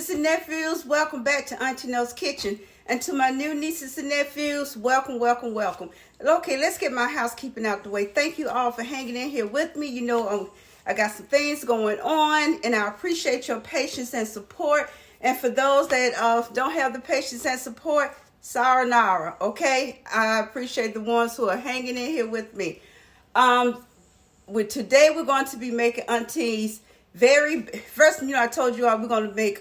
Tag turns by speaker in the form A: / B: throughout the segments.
A: nieces and nephews, welcome back to Auntie Nell's Kitchen. And to my new nieces and nephews, welcome, welcome, welcome. Okay, let's get my housekeeping out the way. Thank you all for hanging in here with me. You know, I got some things going on, and I appreciate your patience and support. And for those that don't have the patience and support, sayonara, okay? I appreciate the ones who are hanging in here with me. Today we're going to be making Auntie's first, I told you all we're going to make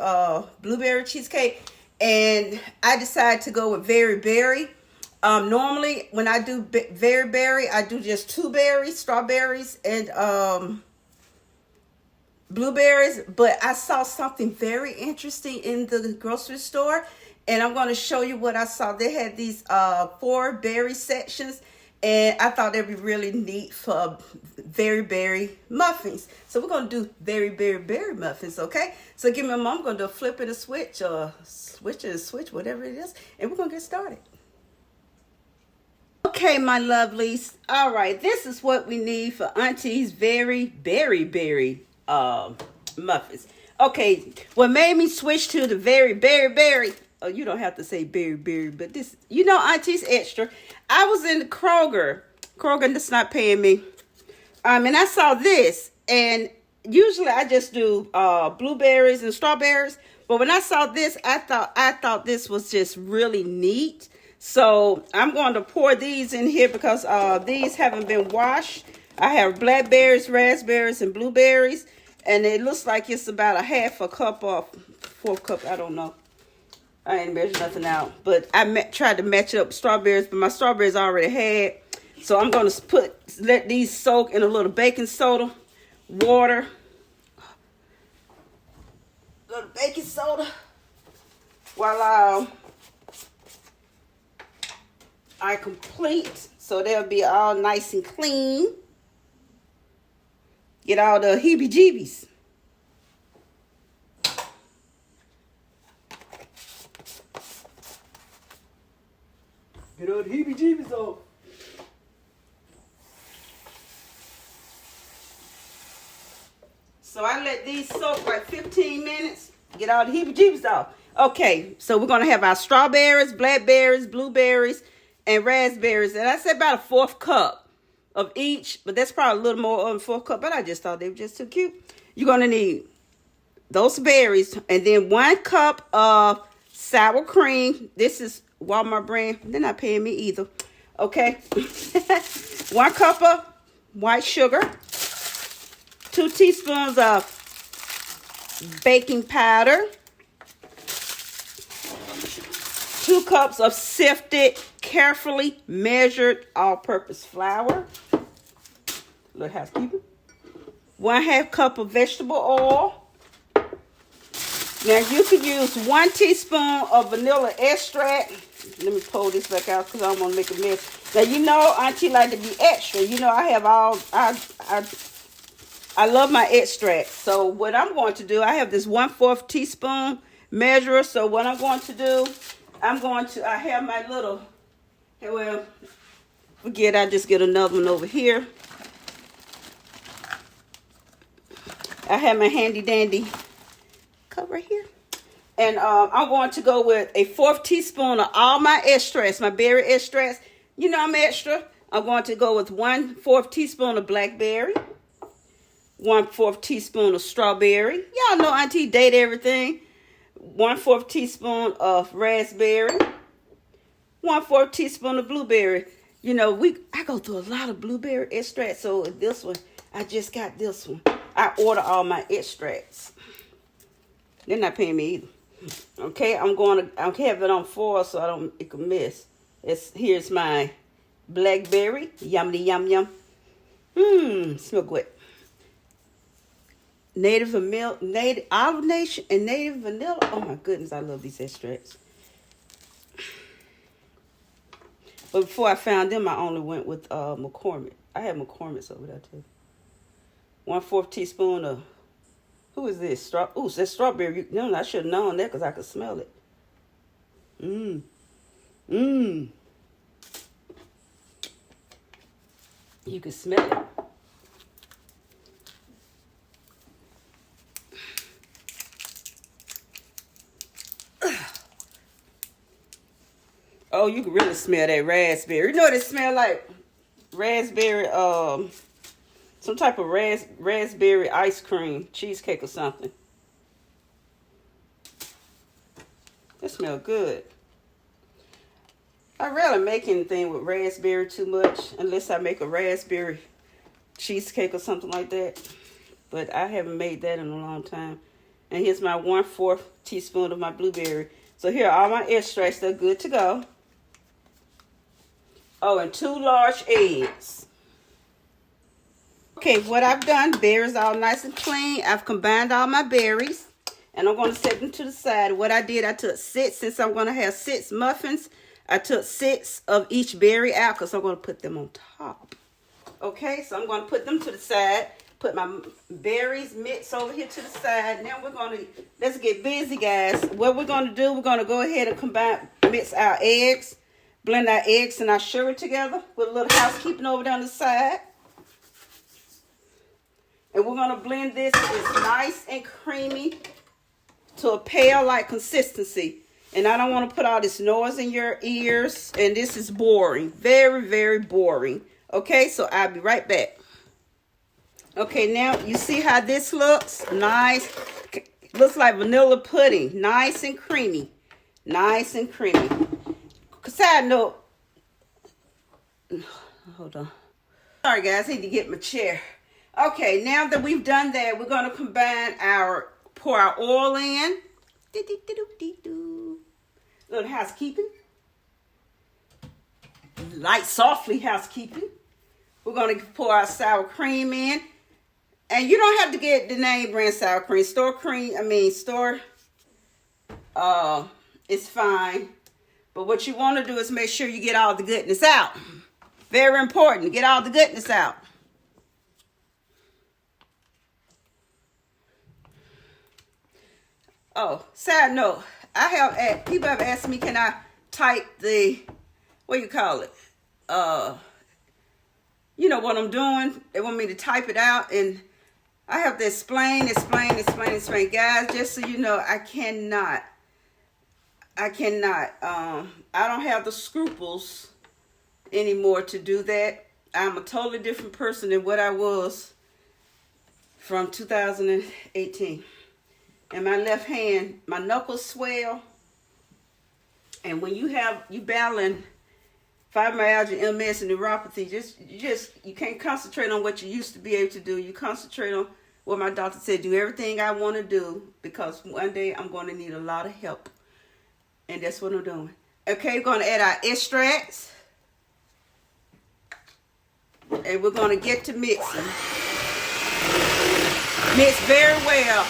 A: blueberry cheesecake, and I decided to go with very berry. Normally when I do very berry, I do just 2 berries, strawberries and blueberries, but I saw something very interesting in the grocery store, and I'm going to show you what I saw. They had these 4 berry sections, and I thought they'd be really neat for very berry muffins. So we're going to do very berry muffins, okay? So give me a moment. I'm going to do a flip and a switch, or switch and a switch, whatever it is, and we're going to get started. Okay, my lovelies. All right, this is what we need for Auntie's very berry muffins. Okay, what made me switch to the very berry, oh, you don't have to say berry, but this, Auntie's extra. I was in the Kroger that's not paying me, and I saw this, and usually I just do blueberries and strawberries, but when I saw this, I thought this was just really neat. So I'm going to pour these in here because these haven't been washed. I have blackberries, raspberries, and blueberries, and it looks like it's about a half a cup or 4 cup. I don't know. I ain't measured nothing out, but I tried to match up strawberries, but my strawberries I already had. So I'm going to let these soak in a little baking soda, water, a little baking soda, while I complete, so they'll be all nice and clean. Get all the heebie-jeebies. Get all the heebie-jeebies off. So I let these soak like 15 minutes. Get all the heebie-jeebies off. Okay, so we're going to have our strawberries, blackberries, blueberries, and raspberries. And I said about a 1/4 cup of each. But that's probably a little more than 1/4 cup. But I just thought they were just too cute. You're going to need those berries. And then 1 cup of sour cream. This is Walmart brand. They're not paying me either. Okay. 1 cup of white sugar. 2 teaspoons of baking powder. 2 cups of sifted, carefully measured all-purpose flour. Little housekeeping. 1/2 cup of vegetable oil. Now you can use 1 teaspoon of vanilla extract. Let me pull this back out because I don't want to make a mess. Now Auntie like to be extra. I love my extract. So what I'm going to do, I have this 1/4 teaspoon measure. So what I'm going to do, I have my little, well, forget, I just get another one over here. I have my handy dandy cup right here. And I'm going to go with a 1/4 teaspoon of all my extracts, my berry extracts. I'm extra. I'm going to go with 1/4 teaspoon of blackberry. 1/4 teaspoon of strawberry. Y'all know Auntie date everything. 1/4 teaspoon of raspberry. 1/4 teaspoon of blueberry. I go through a lot of blueberry extracts. So this one, I just got this one. I order all my extracts. They're not paying me either. Okay, I'm have it on foil so it can miss. Here's my blackberry. Yummy, yum, yum. Smell good. Native Olive Nation, and native vanilla. Oh my goodness, I love these extracts. But before I found them, I only went with McCormick. I have McCormick's over there too. 1/4 teaspoon of, who is this? That's strawberry. I should have known that because I could smell it. You can smell it. Oh, you can really smell that raspberry. You know what it smells like? Raspberry, some type of raspberry ice cream, cheesecake or something. It smells good. I rarely make anything with raspberry too much, unless I make a raspberry cheesecake or something like that. But I haven't made that in a long time. And here's my 1/4 teaspoon of my blueberry. So here are all my extracts. They're good to go. Oh, and 2 large eggs. Okay, what I've done, berries all nice and clean. I've combined all my berries. And I'm going to set them to the side. What I did, I took 6, since I'm going to have 6 muffins, I took 6 of each berry out because I'm going to put them on top. Okay, so I'm going to put them to the side. Put my berries mix over here to the side. Now we're going to, let's get busy, guys. What we're going to do, we're going to go ahead and mix our eggs. Blend our eggs and our sugar together with a little housekeeping over down the side. And we're going to blend this. It's nice and creamy to a pale-like consistency. And I don't want to put all this noise in your ears. And this is boring. Very, very boring. Okay, so I'll be right back. Okay, now you see how this looks? Nice. Looks like vanilla pudding. Nice and creamy. Nice and creamy. Side note. Hold on. Sorry, guys. I need to get my chair. Okay, now that we've done that, we're going to pour our oil in. Little housekeeping. Light, softly housekeeping. We're going to pour our sour cream in. And you don't have to get the name brand sour cream. Store it's fine. But what you want to do is make sure you get all the goodness out. Very important. Get all the goodness out. Oh, side note. People have asked me, can I type the, what do you call it? You know what I'm doing. They want me to type it out. And I have to explain. Guys, just so you know, I cannot. I don't have the scruples anymore to do that. I'm a totally different person than what I was from 2018. And my left hand, my knuckles swell. And when you battling fibromyalgia, MS, and neuropathy, you can't concentrate on what you used to be able to do. You concentrate on what my doctor said, do everything I want to do, because one day I'm going to need a lot of help. And that's what I'm doing. Okay, we're going to add our extracts. And we're going to get to mixing. Mix very well.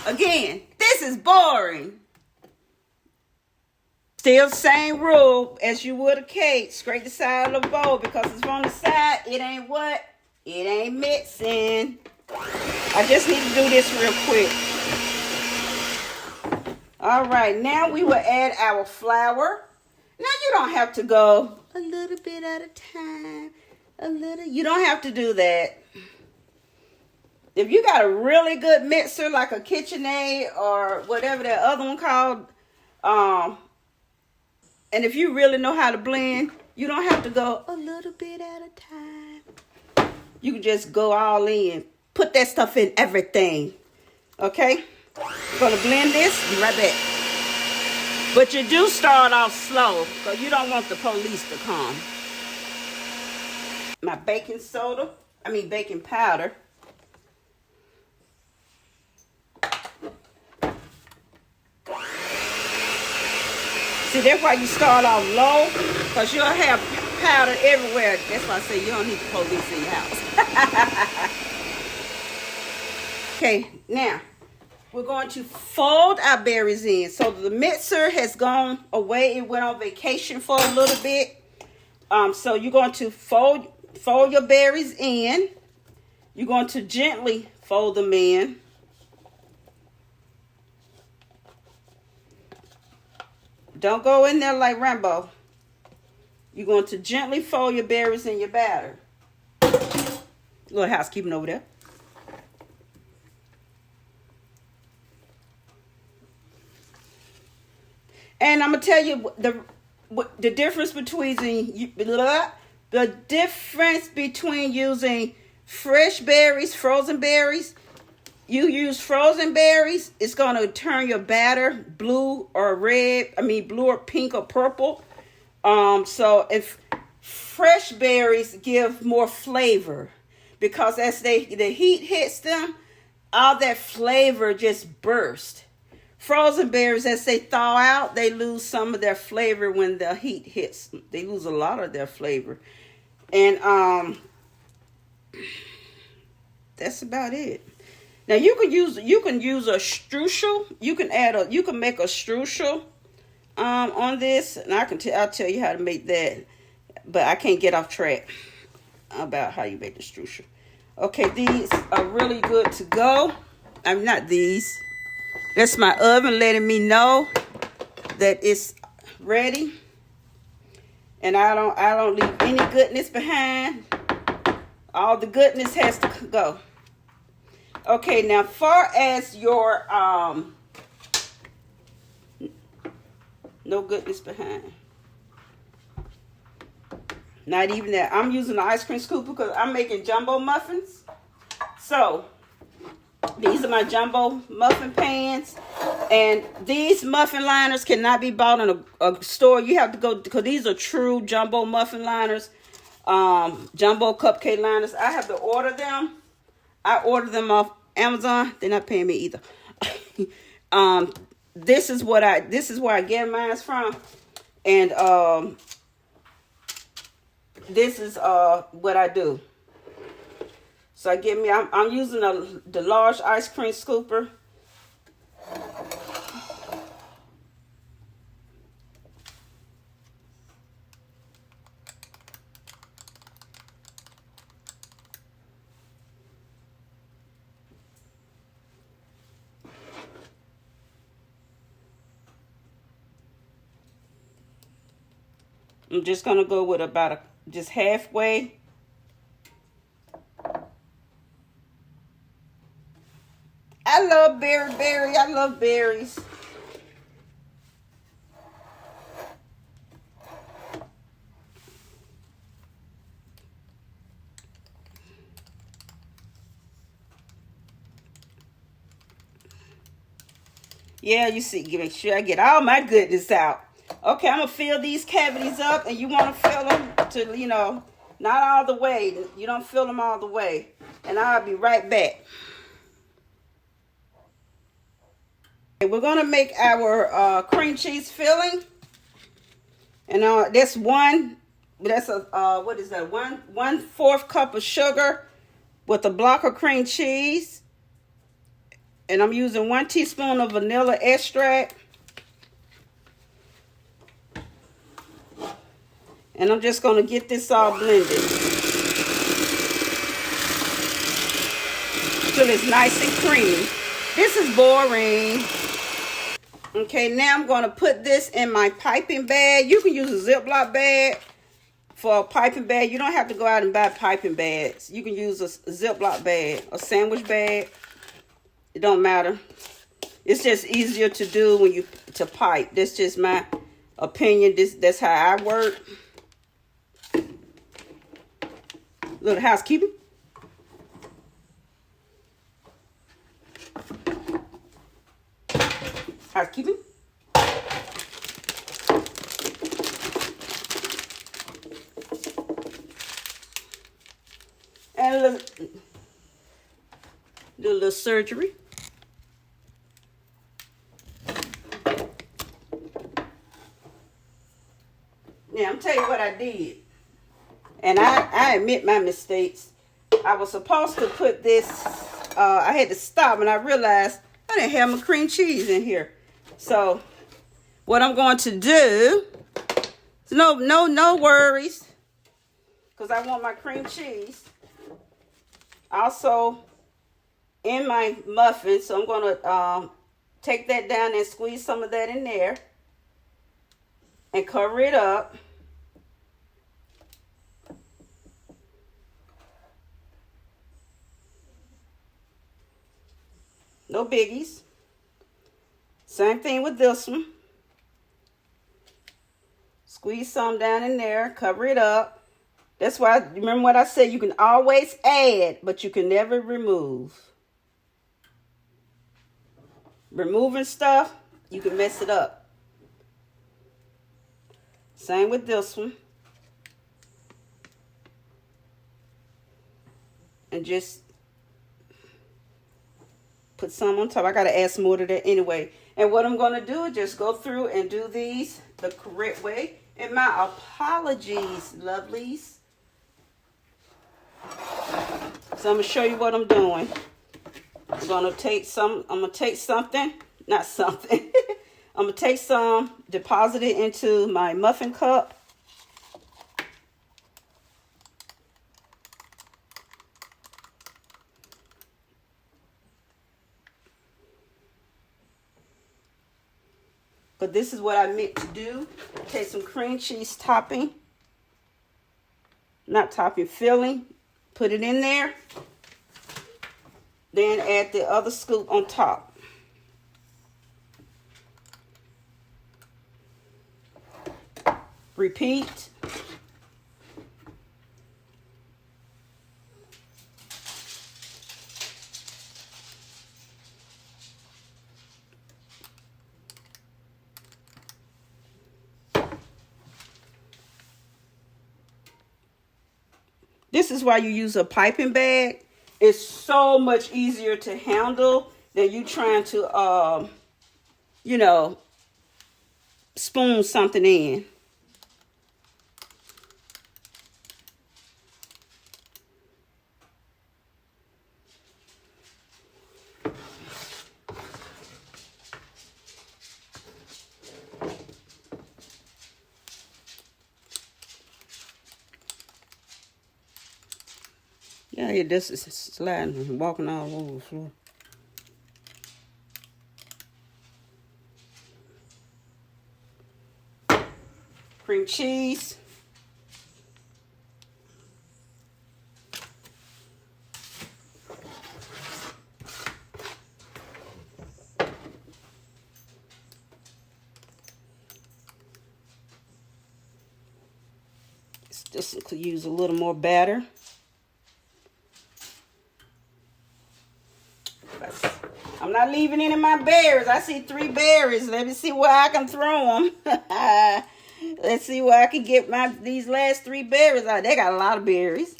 A: Again, this is boring. Still same rule as you would a cake. Scrape the side of the bowl, because it's on the side. It ain't what? It ain't mixing. I just need to do this real quick. All right, now we will add our flour. Now you don't have to go a little bit at a time. You don't have to do that. If you got a really good mixer like a KitchenAid or whatever that other one called, and if you really know how to blend, you don't have to go a little bit at a time. You can just go all in. Put that stuff in everything. Okay? We're going to blend this. Be right back. But you do start off slow, because you don't want the police to come. My baking powder. See, that's why you start off low, because you'll have powder everywhere. That's why I say you don't need the police in your house. Okay, now we're going to fold our berries in. So the mixer has gone away. It went on vacation for a little bit. So you're going to fold your berries in. You're going to gently fold them in. Don't go in there like Rambo. You're going to gently fold your berries in your batter. Little housekeeping over there. And I'm going to tell you, the difference between the difference between using fresh berries, frozen berries. You use frozen berries, it's going to turn your batter blue or red. I mean, blue or pink or purple. So if fresh berries give more flavor, because as the heat hits them, all that flavor just bursts. Frozen berries, as they thaw out, they lose some of their flavor when the heat hits. They lose a lot of their flavor. And that's about it. Now you can use a streusel. You can make a streusel on this, and I'll tell you how to make that. But I can't get off track about how you make the streusel. Okay, these are really good to go. I'm not these. That's my oven letting me know that it's ready. And I don't leave any goodness behind. All the goodness has to go. Okay, now far as your no goodness behind. Not even that. I'm using the ice cream scoop because I'm making jumbo muffins. So these are my jumbo muffin pans. And these muffin liners cannot be bought in a store. You have to go, because these are true jumbo muffin liners. Jumbo cupcake liners. I have to order them. I ordered them off Amazon. They're not paying me either. This is where I get mine from. And this is what I do. So I'm using the large ice cream scooper. I'm just going to go with about just halfway. I love berry. I love berries. Yeah, you see, make sure I get all my goodness out. Okay, I'm going to fill these cavities up, and you want to fill them to, not all the way. You don't fill them all the way. And I'll be right back. Okay, we're going to make our cream cheese filling. And that's what is that? 1/4 cup of sugar with a block of cream cheese. And I'm using 1 teaspoon of vanilla extract. And I'm just going to get this all blended till it's nice and creamy. This is boring. Okay, now I'm going to put this in my piping bag. You can use a Ziploc bag for a piping bag. You don't have to go out and buy piping bags. You can use a Ziploc bag, a sandwich bag. It don't matter. It's just easier to do when to pipe. That's just my opinion. That's how I work. Little housekeeping. Housekeeping. And do a little surgery. Now, I'm telling you what I did. And I admit my mistakes. I was supposed to put this, I had to stop, and I realized I didn't have my cream cheese in here. So, what I'm going to do, no worries, because I want my cream cheese also in my muffin. So I'm going to take that down and squeeze some of that in there and cover it up. No biggies. Same thing with this one. Squeeze some down in there. Cover it up. That's why, remember what I said, you can always add, but you can never remove. Removing stuff, you can mess it up. Same with this one. And just put some on top. I got to add some more to that anyway. And what I'm going to do is just go through and do these the correct way. And my apologies, lovelies. So I'm going to show you what I'm doing. I'm going to take some, I'm going to take something, not something. I'm going to take some, deposit it into my muffin cup. But this is what I meant to do. Take some cream cheese topping. Not topping, filling. Put it in there. Then add the other scoop on top. Repeat. This is why you use a piping bag. It's so much easier to handle than you trying to, you know, spoon something in. Yeah, this is sliding and walking all over the floor. Cream cheese. Just could use a little more batter. I'm not leaving any of my berries. I see 3 berries. Let me see where I can throw them. Let's see where I can get these last 3 berries out. They got a lot of berries.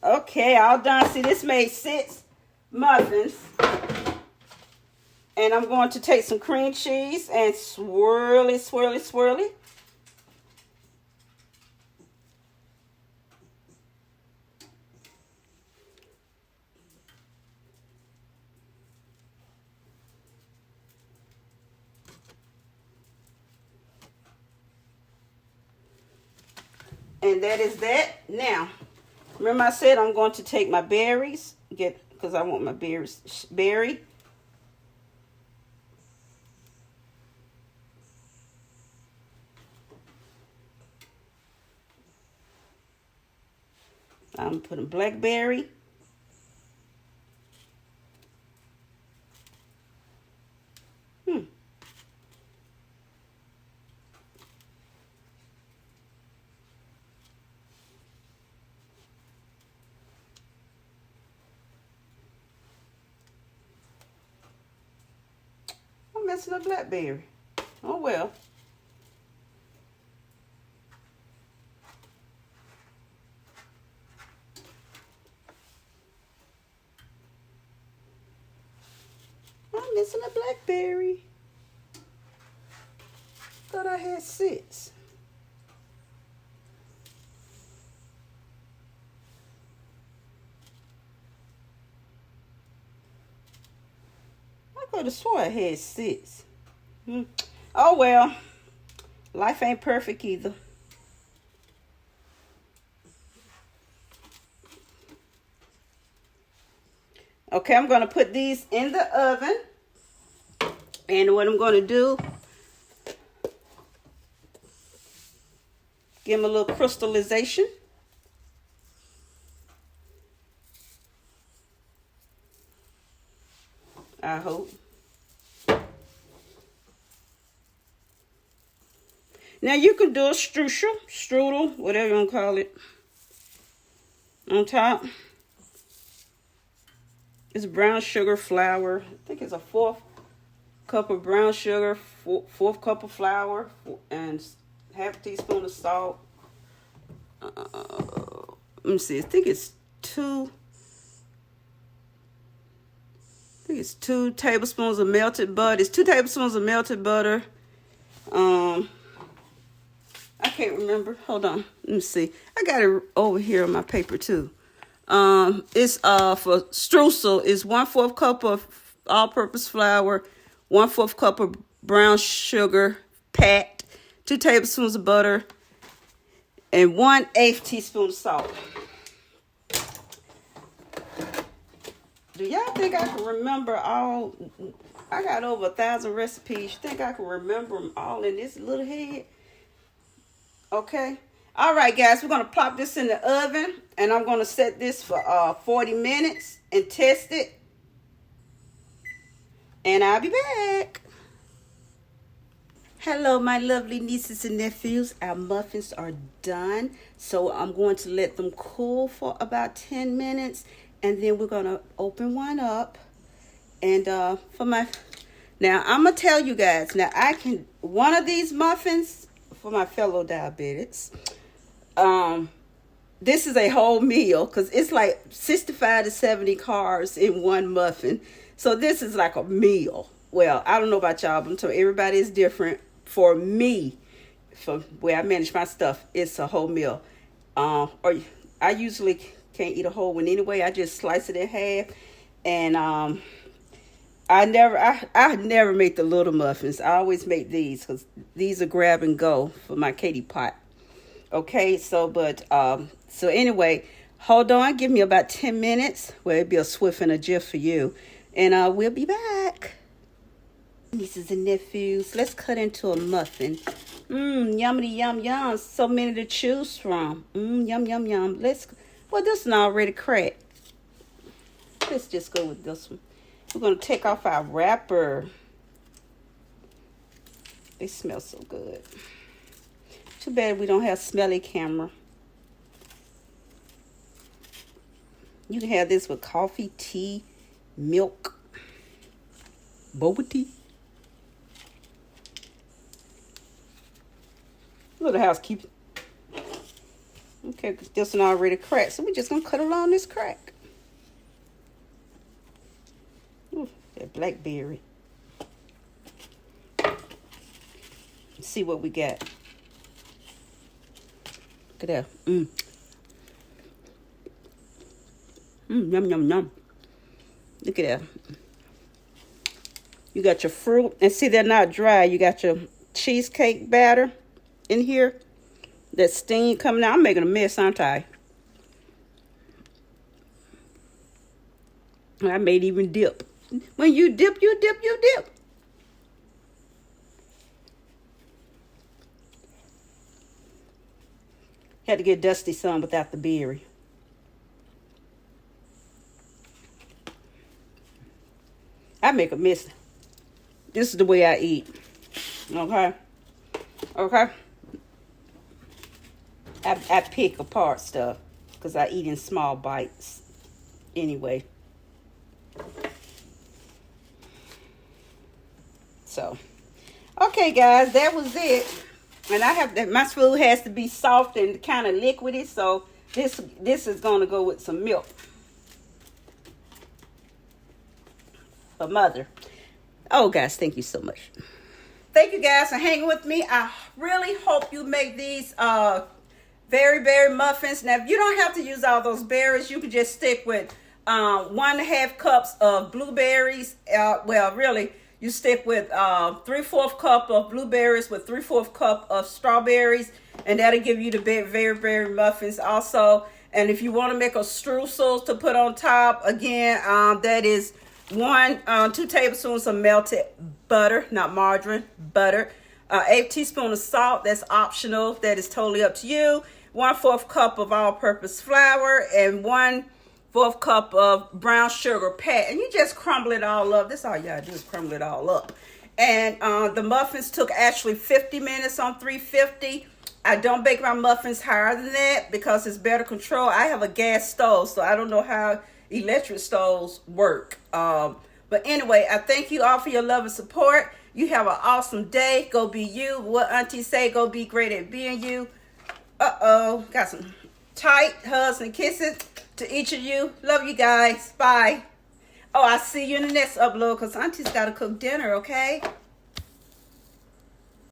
A: Okay, all done. See, this made 6 muffins. And I'm going to take some cream cheese and swirl it, swirl it, swirl it. And that is that. Now, remember I said I'm going to take my berries, because I want my berries berry. I'm putting blackberry. I'm messing up blackberry. Oh well. I'm missing a blackberry. Thought I had 6. I could have swore I had 6. Oh well. Life ain't perfect either. Okay, I'm going to put these in the oven. And what I'm going to do, give them a little crystallization. I hope. Now you can do a strudel, whatever you want to call it. On top is brown sugar flour. I think it's a 4th cup of brown sugar, 4th cup of flour, and half a teaspoon of salt. Let me see. I think it's 2 tablespoons of melted butter. It's 2 tablespoons of melted butter. I can't remember. Hold on. Let me see. I got it over here on my paper too. It's for streusel. It's 1/4 cup of all-purpose flour, 1/4 cup of brown sugar packed, 2 tablespoons of butter, and 1/8 teaspoon of salt. Do y'all think I can remember all? I got over 1,000 recipes. You think I can remember them all in this little head? Okay. All right, guys. We're going to plop this in the oven. And I'm going to set this for 40 minutes and test it. And I'll be back. Hello, my lovely nieces and nephews. Our muffins are done. So I'm going to let them cool for about 10 minutes. And then we're going to open one up. And now I'm going to tell you guys. Now, one of these muffins, for my fellow diabetics, this is a whole meal because it's like 65 to 70 carbs in one muffin. So this is like a meal. Well, I don't know about y'all, but I'm telling you, everybody is different. For me, for where I manage my stuff, it's a whole meal. Or I usually can't eat a whole one anyway. I just slice it in half. And I never make the little muffins. I always make these because these are grab and go for my Katie pot. Okay, so anyway, hold on. Give me about 10 minutes. Well, it'll be a swift and a jiff for you. And we'll be back. Nieces and nephews, let's cut into a muffin. Yummity, yum, yum. So many to choose from. Yum, yum, yum. This one already cracked. Let's just go with this one. We're going to take off our wrapper. They smell so good. Too bad we don't have smelly camera. You can have this with coffee, tea, milk, boba tea. Little housekeeping. Okay, this one already cracked, so we're just going to cut along this crack. That blackberry. Let's see what we got. Look at that. Yum, yum, yum. Look at that. You got your fruit. And see, they're not dry. You got your cheesecake batter in here. That steam coming out. I'm making a mess, aren't I? I made even dip. When you dip, you dip, you dip. Had to get dusty some without the berry. I make a mess. This is the way I eat. Okay? Okay? I pick apart stuff because I eat in small bites. Anyway. So, okay, guys, that was it. And my food has to be soft and kind of liquidy, so this is going to go with some milk. For Mother. Oh, guys, thank you so much. Thank you, guys, for hanging with me. I really hope you make these berry muffins. Now, if you don't have to use all those berries, you can just stick with 1.5 cups of blueberries. Well, really, you stick with 3/4 cup of blueberries with 3/4 cup of strawberries, and that'll give you the berry muffins also. And if you want to make a streusel to put on top, again, that is 2 tablespoons of melted butter, not margarine, butter. 1 teaspoon of salt, that's optional. That is totally up to you. 1/4 cup of all-purpose flour and 1 4th cup of brown sugar pat, and you just crumble it all up. That's all you gotta do is crumble it all up. And the muffins took actually 50 minutes on 350. I don't bake my muffins higher than that because it's better control. I have a gas stove, so I don't know how electric stoves work. But anyway, I thank you all for your love and support. You have an awesome day. Go be you. What Auntie say, go be great at being you. Got some tight hugs and kisses to each of you. Love you guys. Bye. Oh, I'll see you in the next upload because Auntie's got to cook dinner, okay?